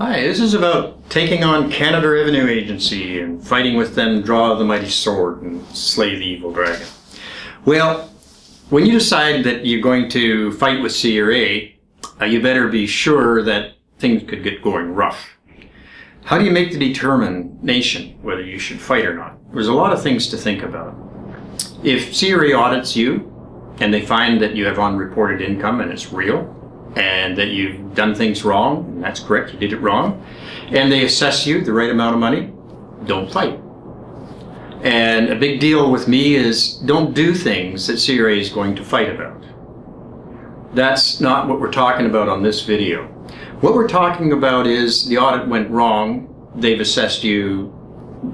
Hi, this is about taking on Canada Revenue Agency and fighting with them, draw the mighty sword and slay the evil dragon. Well, when you decide that you're going to fight with CRA, you better be sure that things could get going rough. How do you make the determination whether you should fight or not? There's a lot of things to think about. If CRA audits you and they find that you have unreported income and it's real, and that you've done things wrong, and that's correct, you did it wrong, and they assess you the right amount of money, don't fight. And a big deal with me is don't do things that CRA is going to fight about. That's not what we're talking about on this video. What we're talking about is the audit went wrong, they've assessed you,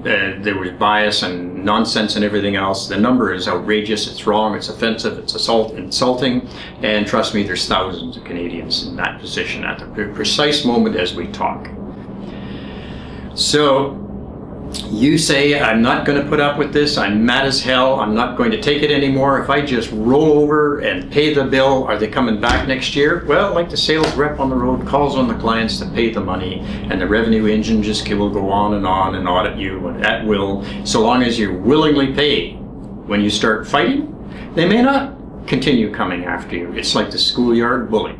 there was bias and nonsense and everything else. The number is outrageous, it's wrong, it's offensive, it's insulting, and trust me, there's thousands of Canadians in that position at the precise moment as we talk. So you say, I'm not going to put up with this, I'm mad as hell, I'm not going to take it anymore. If I just roll over and pay the bill, are they coming back next year? Well, like the sales rep on the road calls on the clients to pay the money, and the revenue engine just will go on and audit you at will, so long as you willingly pay. When you start fighting, they may not continue coming after you. It's like the schoolyard bully.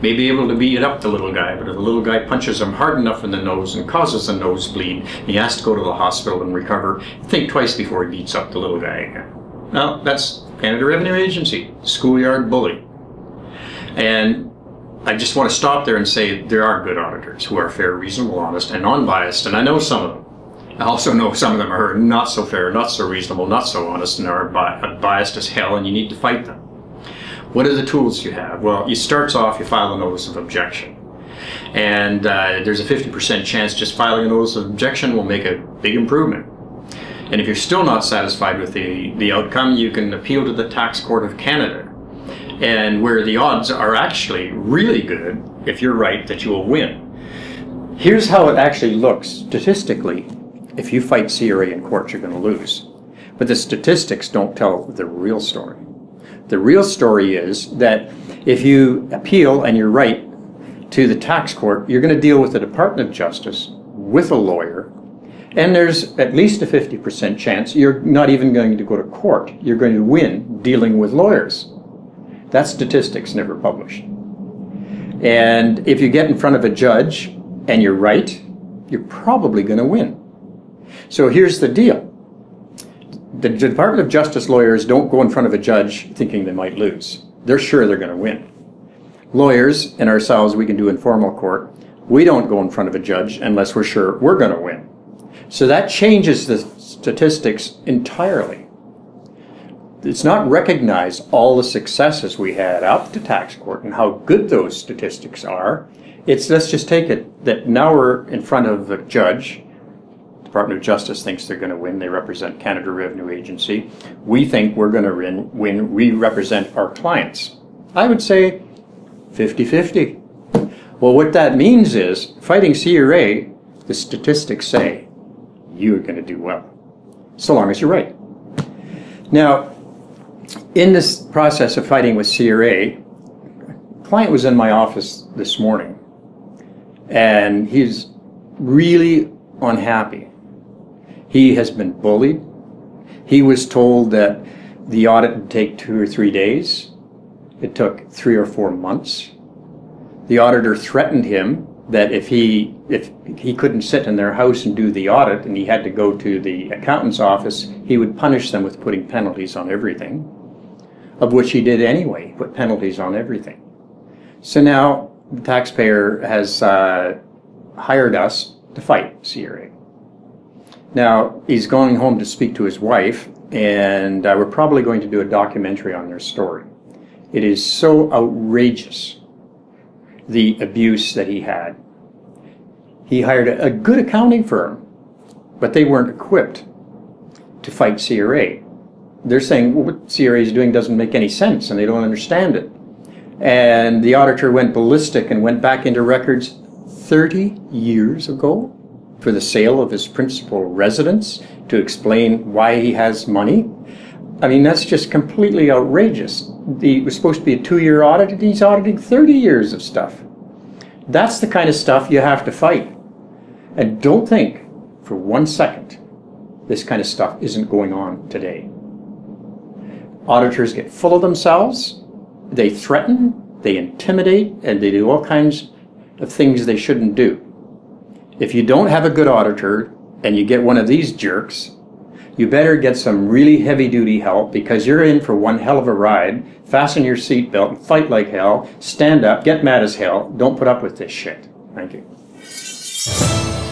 May be able to beat up the little guy, but if the little guy punches him hard enough in the nose and causes a nosebleed, and he has to go to the hospital and recover, think twice before he beats up the little guy again. Now, that's Canada Revenue Agency, schoolyard bully. And I just want to stop there and say there are good auditors who are fair, reasonable, honest, and unbiased, and I know some of them. I also know some of them are not so fair, not so reasonable, not so honest, and are biased as hell, and you need to fight them. What are the tools you have? Well, it starts off, you file a notice of objection. And there's a 50% chance just filing a notice of objection will make a big improvement. And if you're still not satisfied with the outcome, you can appeal to the Tax Court of Canada. And where the odds are actually really good, if you're right, that you will win. Here's how it actually looks statistically. If you fight CRA in court, you're going to lose. But the statistics don't tell the real story. The real story is that if you appeal and you're right to the tax court, you're going to deal with the Department of Justice with a lawyer, and there's at least a 50% chance you're not even going to go to court. You're going to win dealing with lawyers. That statistic's never published. And if you get in front of a judge and you're right, you're probably going to win. So here's the deal. The Department of Justice lawyers don't go in front of a judge thinking they might lose. They're sure they're going to win. Lawyers and ourselves, we can do informal court. We don't go in front of a judge unless we're sure we're going to win. So that changes the statistics entirely. It's not recognized all the successes we had up to tax court and how good those statistics are. It's let's just take it that now we're in front of a judge. Department of Justice thinks they're going to win. They represent Canada Revenue Agency. We think we're going to win. We represent our clients. I would say 50-50. Well, what that means is, fighting CRA, the statistics say you're going to do well, so long as you're right. Now, in this process of fighting with CRA, a client was in my office this morning, and he's really unhappy. He has been bullied. He was told that the audit would take 2 or 3 days. It took 3 or 4 months. The auditor threatened him that if he couldn't sit in their house and do the audit and he had to go to the accountant's office, he would punish them with putting penalties on everything, of which he did anyway, put penalties on everything. So now the taxpayer has hired us to fight CRA. Now, he's going home to speak to his wife, and we're probably going to do a documentary on their story. It is so outrageous, the abuse that he had. He hired a good accounting firm, but they weren't equipped to fight CRA. They're saying, well, what CRA is doing doesn't make any sense, and they don't understand it. And the auditor went ballistic and went back into records 30 years ago for the sale of his principal residence to explain why he has money. I mean, that's just completely outrageous. It was supposed to be a 2-year audit, and he's auditing 30 years of stuff. That's the kind of stuff you have to fight. And don't think for 1 second this kind of stuff isn't going on today. Auditors get full of themselves, they threaten, they intimidate, and they do all kinds of things they shouldn't do. If you don't have a good auditor and you get one of these jerks, you better get some really heavy-duty help, because you're in for one hell of a ride. Fasten your seatbelt and fight like hell. Stand up, get mad as hell. Don't put up with this shit. Thank you.